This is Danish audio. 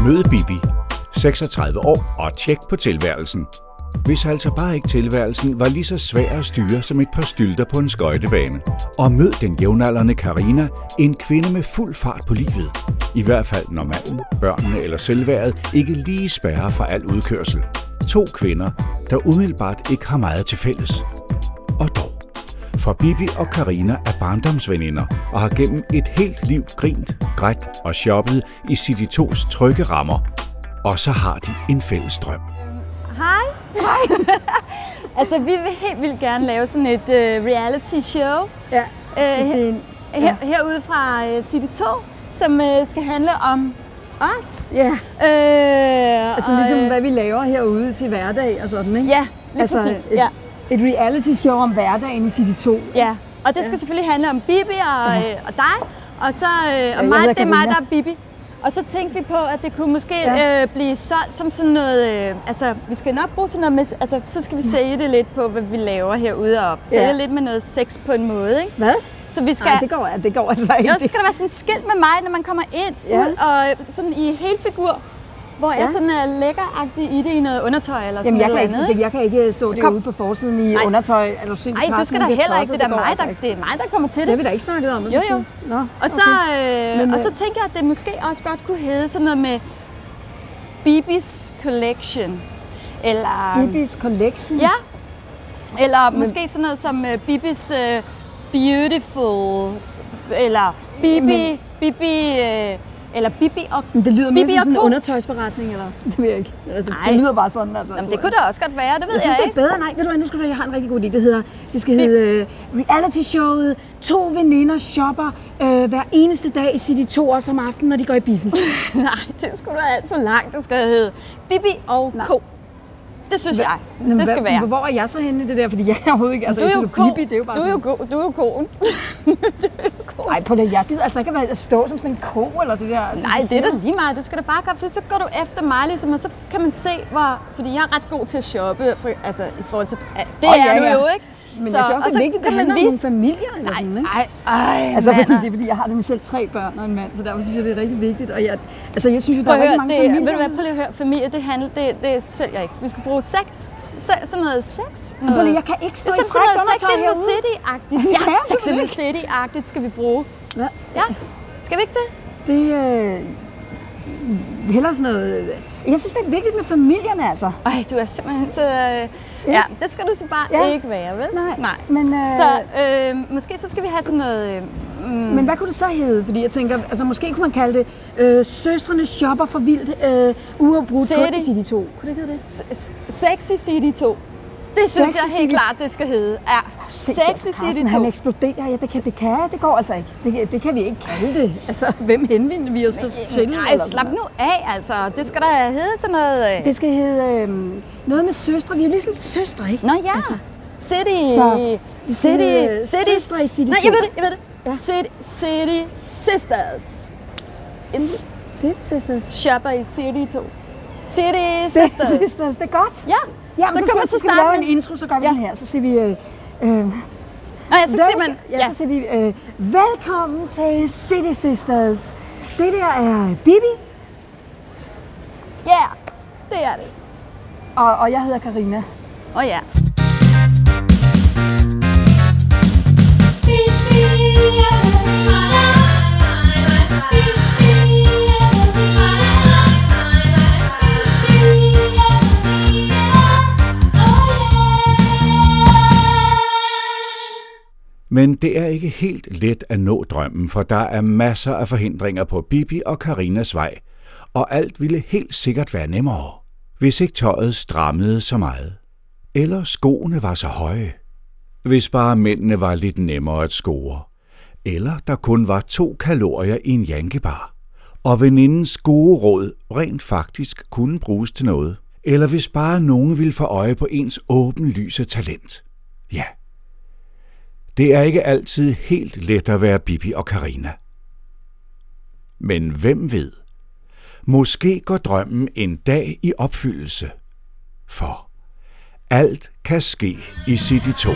Mød Bibi, 36 år og tjek på tilværelsen. Hvis altså bare ikke tilværelsen var lige så svær at styre som et par stylter på en skøjtebane. Og mød den jævnaldrende Karina, en kvinde med fuld fart på livet. I hvert fald når manden, børnene eller selvværdet ikke lige spærrer for al udkørsel. 2 kvinder, der umiddelbart ikke har meget til fælles. Og dog. For Bibi og Karina er barndomsveninder og har gennem et helt liv grint, grædt og shoppet i City 2's trygge rammer. Og så har de en fælles drøm. Hej. Altså, vi vil helt vildt gerne lave sådan et reality show. Ja. Herude fra City 2, som skal handle om os. Ja. Altså ligesom hvad vi laver herude til hverdag og sådan, ikke? Ja, lige præcis. Et reality show om hverdagen i City 2. Ja, og det skal selvfølgelig handle om Bibi og dig, og så og mig, det er mig, der er Bibi. Og så tænkte vi på, at det kunne måske blive solgt som sådan noget, altså vi skal nok bruge sådan noget med, altså så skal vi sælge det lidt på, hvad vi laver herude og sælge lidt med noget sex på en måde, ikke? Hvad? Så vi skal, nej, det går altså ikke. Jo, så skal der være sådan et skilt med mig, når man kommer ind, og sådan i helfigur, hvor jeg sådan er lækkeragtig i det i noget undertøj eller sådan noget andet. Jeg kan ikke stå derude på forsiden i undertøj. Nej, du skal da heller ikke. Det er mig, der kommer til det. Det har vi da ikke snakket om. Jo. Nå, og så tænker jeg, at det måske også godt kunne hedde sådan noget med Bibis Collection. Eller Bibis Collection? Ja. Eller måske sådan noget som Bibis Beautiful. Eller Bibi eller Bibi og men det lyder mere som sådan en undertøjsforretning, eller? Det ved jeg ikke. Altså, det lyder bare sådan, altså. Jamen, det kunne da også godt være, det ved jeg synes, ikke. Det er bedre. Nej, ved du hvad, nu skal du, jeg har en rigtig god idé. Det skal hedde reality-showet 2 veninder shopper hver eneste dag i City 2 også om aftenen, når de går i biffen. Nej, det skulle da alt for langt. Det skal hedde Bibi og Co. Det synes jeg, det skal være. Hvor er jeg så henne i det der? Fordi jeg er overhovedet ikke... Altså, du er jo Bibi, det er jo bare du er jo koen. Nej, på det, jeg gider altså ikke at stå som sådan en ko eller det der. Altså, nej, det er da lige meget. Du skal da bare gøre, for så går du efter mig ligesom, og så kan man se, fordi jeg er ret god til at shoppe, altså i forhold til... Det er du jo, ikke? Men jeg synes også, det er vigtigt, at det handler om nogle familier eller sådan, ikke? Nej, altså, fordi jeg har nemlig selv 3 børn og en mand, så derfor synes jeg, det er rigtig vigtigt. Og jeg synes jo, der er rigtig mange familier. Ved du hvad, prøv lige at høre, familie, det sælger jeg ikke. Vi skal bruge sex. Sådan noget sex. Jeg kan ikke stå i frækt undertøj herude. Sex in the City-agtigt. Ja, Sex in the City-agtigt skal vi bruge. Ja, skal vi ikke det? Det hellere sådan noget... Jeg synes, det er vigtigt med familierne, altså. Ej, du er simpelthen så... Ja, det skal du så bare ikke være, vel? Nej. Men, så måske så skal vi have sådan noget... Men hvad kunne det så hedde? Fordi jeg tænker, altså måske kunne man kalde det Søstrene shopper for vildt uafbrudt på City 2. Kunne det ikke hedde det? Sexy City 2. Det synes jeg helt klart, det skal hedde. Ja. Sexy City 2. Han eksploderer. Ja, det går altså ikke. Det kan vi ikke kalde det. Altså, hvem henvender vi os til? Nej, slap nu af, altså. Det skal da hedde sådan noget... Det skal hedde noget med søstre. Vi er jo ligesom søstre, ikke? Nå ja. Altså, Søstre i City 2. Nej, jeg ved det. Ja. City Sisters. City Sisters. Shopper i City 2. City Sisters. Det er godt. Ja. Jamen, så skal vi lave en intro, så gør vi sådan her. Så siger vi... så siger vi, velkommen til City Sisters. Det der er Bibi. Ja, det er det. Og jeg hedder Karina. Ja. Men det er ikke helt let at nå drømmen, for der er masser af forhindringer på Bibi og Karinas vej, og alt ville helt sikkert være nemmere, hvis ikke tøjet strammede så meget, eller skoene var så høje, hvis bare mændene var lidt nemmere at score, eller der kun var 2 kalorier i en jankebar, og venindens gode råd rent faktisk kunne bruges til noget, eller hvis bare nogen ville få øje på ens åbenlyse talent. Ja. Det er ikke altid helt let at være Bibi og Karina. Men hvem ved? Måske går drømmen en dag i opfyldelse. For alt kan ske i City 2.